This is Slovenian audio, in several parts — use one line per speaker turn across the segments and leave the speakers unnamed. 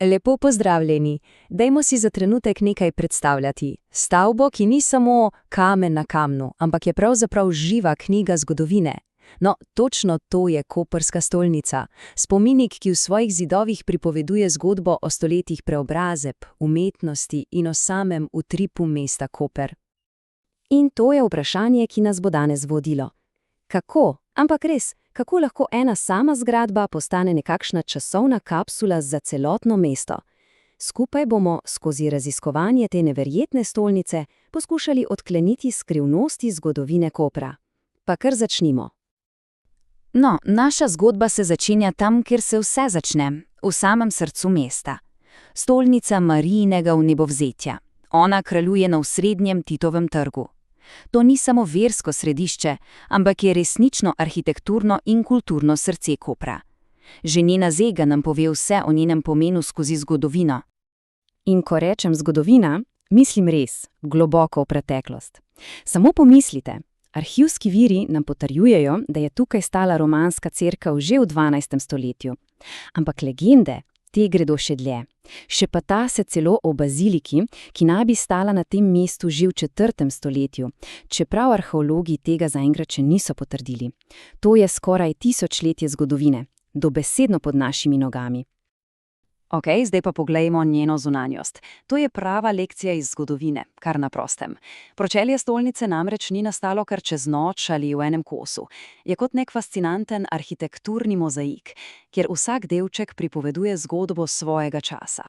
Lepo pozdravljeni. Dajmo si za trenutek nekaj predstavljati. Stavbo, ki ni samo kamen na kamnu, ampak je pravzaprav živa knjiga zgodovine. No, točno to je koprska stolnica. Spomenik, ki v svojih zidovih pripoveduje zgodbo o stoletjih preobrazeb, umetnosti in o samem utripu mesta Koper. In to je vprašanje, ki nas bo danes vodilo. Kako? Ampak res, kako lahko ena sama zgradba postane nekakšna časovna kapsula za celotno mesto? Skupaj bomo skozi raziskovanje te neverjetne stolnice poskušali odkleniti skrivnosti zgodovine Kopra. Pa kar začnimo.
No, naša zgodba se začenja tam, kjer se vse začne, v samem srcu mesta. Stolnica Marijinega vnebovzetja. Ona kraljuje na osrednjem Titovem trgu. To ni samo versko središče, ampak je resnično arhitekturno in kulturno srce Kopra. Že njena zega nam pove vse o njenem pomenu skozi zgodovino.
In ko rečem zgodovina, mislim res, globoko v preteklost. Samo pomislite, arhivski viri nam potrjujejo, da je tukaj stala romanska cerkev že v 12. stoletju. Ampak legende, te gredo še dlje. Šepata se celo o baziliki, ki naj bi stala na tem mestu že v 4. stoletju, čeprav arheologi tega zaenkrat še niso potrdili. To je skoraj tisočletje zgodovine, dobesedno pod našimi nogami.
Ok, zdaj pa poglejmo njeno zunanjost. To je prava lekcija iz zgodovine, kar na prostem. Pročelje stolnice namreč ni nastalo kar čez noč ali v enem kosu. Je kot nek fascinanten arhitekturni mozaik, kjer vsak delček pripoveduje zgodbo svojega časa.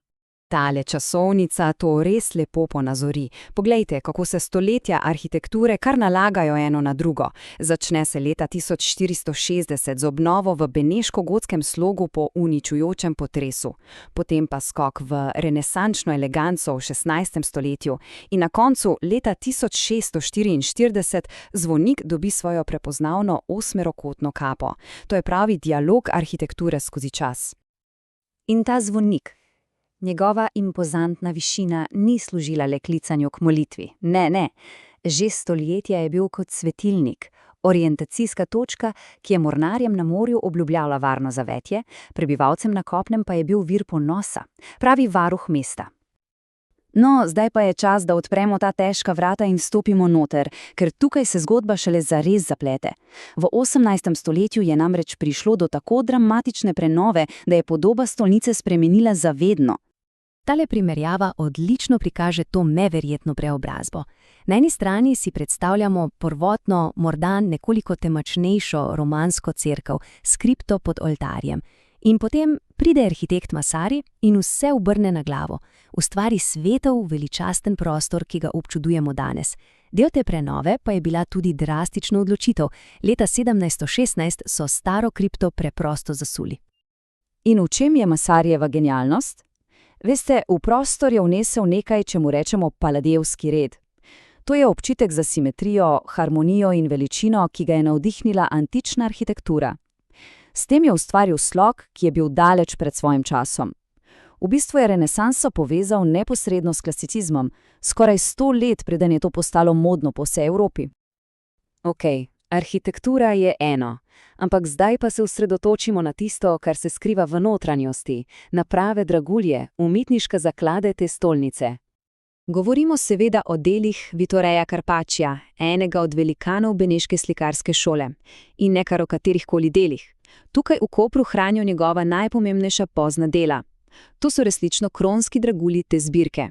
Tale časovnica to res lepo ponazori. Poglejte, kako se stoletja arhitekture kar nalagajo eno na drugo. Začne se leta 1460 z obnovo v beneško-gotskem slogu po uničujočem potresu. Potem pa skok v renesančno eleganco v 16. stoletju in na koncu leta 1644 zvonik dobi svojo prepoznavno osmerokotno kapo. To je pravi dialog arhitekture skozi čas.
In ta zvonik. Njegova impozantna višina ni služila le klicanju k molitvi. Ne. Že stoletja je bil kot svetilnik, orientacijska točka, ki je mornarjem na morju obljubljala varno zavetje, prebivalcem na kopnem pa je bil vir ponosa, pravi varuh mesta. No, zdaj pa je čas, da odpremo ta težka vrata in stopimo noter, ker tukaj se zgodba šele zares zaplete. V 18. stoletju je namreč prišlo do tako dramatične prenove, da je podoba stolnice spremenila zavedno.
Tale primerjava odlično prikaže to neverjetno preobrazbo. Na eni strani si predstavljamo prvotno, morda nekoliko temačnejšo romansko cerkev s kripto pod oltarjem. In potem pride arhitekt Vasari in vse obrne na glavo. Ustvari svetov veličasten prostor, ki ga občudujemo danes. Del te prenove pa je bila tudi drastična odločitev. Leta 1716 so staro kripto preprosto zasuli.
In v čem je Vasarijeva genialnost? Veste, v prostor je vnesel nekaj, čemu rečemo paladijevski red. To je občutek za simetrijo, harmonijo in veličino, ki ga je navdihnila antična arhitektura. S tem je ustvaril slog, ki je bil daleč pred svojim časom. V bistvu je renesanso povezal neposredno s klasicizmom, skoraj 100 let preden je to postalo modno po vsej Evropi. Ok, arhitektura je eno, ampak zdaj pa se osredotočimo na tisto, kar se skriva v notranjosti, na prave dragulje, umetniške zaklade te stolnice. Govorimo seveda o delih Vittoria Carpaccia, enega od velikanov beneške slikarske šole, in ne kar o katerihkoli delih. Tukaj v Kopru hranijo njegova najpomembnejša pozna dela. To so resnično kronski dragulji te zbirke.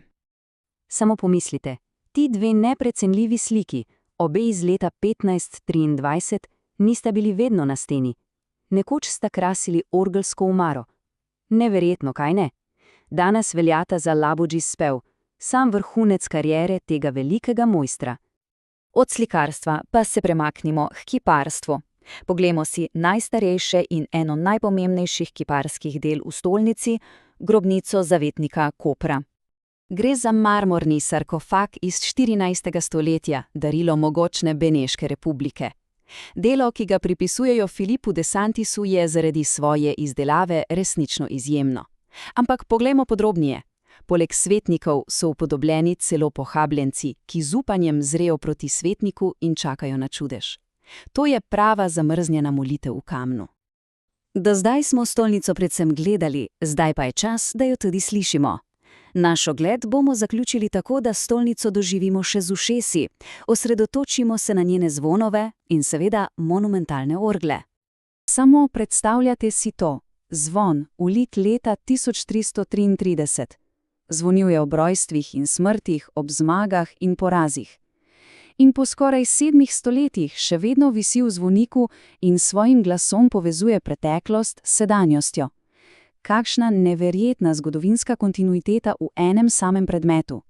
Samo pomislite, ti dve neprecenljivi sliki, obe iz leta 1523, nista bili vedno na steni. Nekoč sta krasili orgelsko omaro. Neverjetno, kaj ne? Danes veljata za Labudži spev, sam vrhunec kariere tega velikega mojstra. Od slikarstva pa se premaknimo k kiparstvu. Poglejmo si najstarejše in eno najpomembnejših kiparskih del v stolnici, grobnico zavetnika Kopra. Gre za marmorni sarkofag iz 14. stoletja, darilo mogočne Beneške republike. Delo, ki ga pripisujejo Filipu de Santisu, je zaradi svoje izdelave resnično izjemno. Ampak poglejmo podrobneje. Poleg svetnikov so upodobljeni celo pohabljenci, ki z upanjem zrejo proti svetniku in čakajo na čudež. To je prava zamrznjena molitev v kamnu.
Do zdaj smo stolnico predvsem gledali, zdaj pa je čas, da jo tudi slišimo. Naš ogled bomo zaključili tako, da stolnico doživimo še z ušesi, osredotočimo se na njene zvonove in seveda monumentalne orgle.
Samo predstavljate si to. Zvon, ulit leta 1333. Zvonil je ob rojstvih in smrtih, ob zmagah in porazih. In po skoraj 7 stoletjih še vedno visi v zvoniku in s svojim glasom povezuje preteklost s sedanjostjo. Kakšna neverjetna zgodovinska kontinuiteta v enem samem predmetu.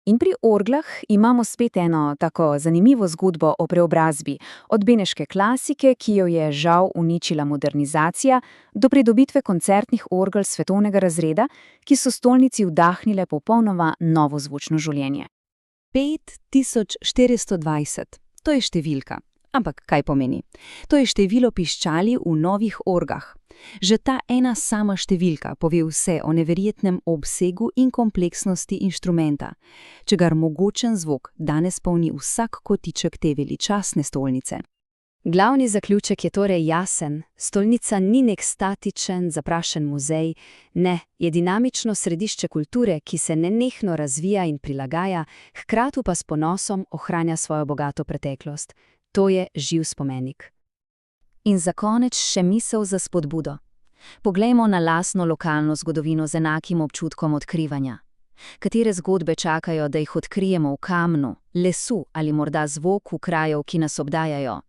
In pri orglah imamo spet eno tako zanimivo zgodbo o preobrazbi, od beneške klasike, ki jo je žal uničila modernizacija, do pridobitve koncertnih orgel svetovnega razreda, ki so stolnici vdahnile popolnoma novo zvočno življenje.
5420. To je številka. Ampak kaj pomeni? To je število piščali v novih orgah. Že ta ena sama številka pove vse o neverjetnem obsegu in kompleksnosti inštrumenta, čigar mogočen zvok danes polni vsak kotiček te veličastne stolnice.
Glavni zaključek je torej jasen. Stolnica ni nek statičen, zaprašen muzej, ne, je dinamično središče kulture, ki se nenehno razvija in prilagaja, hkrati pa s ponosom ohranja svojo bogato preteklost. To je živ spomenik.
In za konec še misel za spodbudo. Poglejmo na lastno lokalno zgodovino z enakim občutkom odkrivanja. Katere zgodbe čakajo, da jih odkrijemo v kamnu, lesu ali morda zvoku krajev, ki nas obdajajo?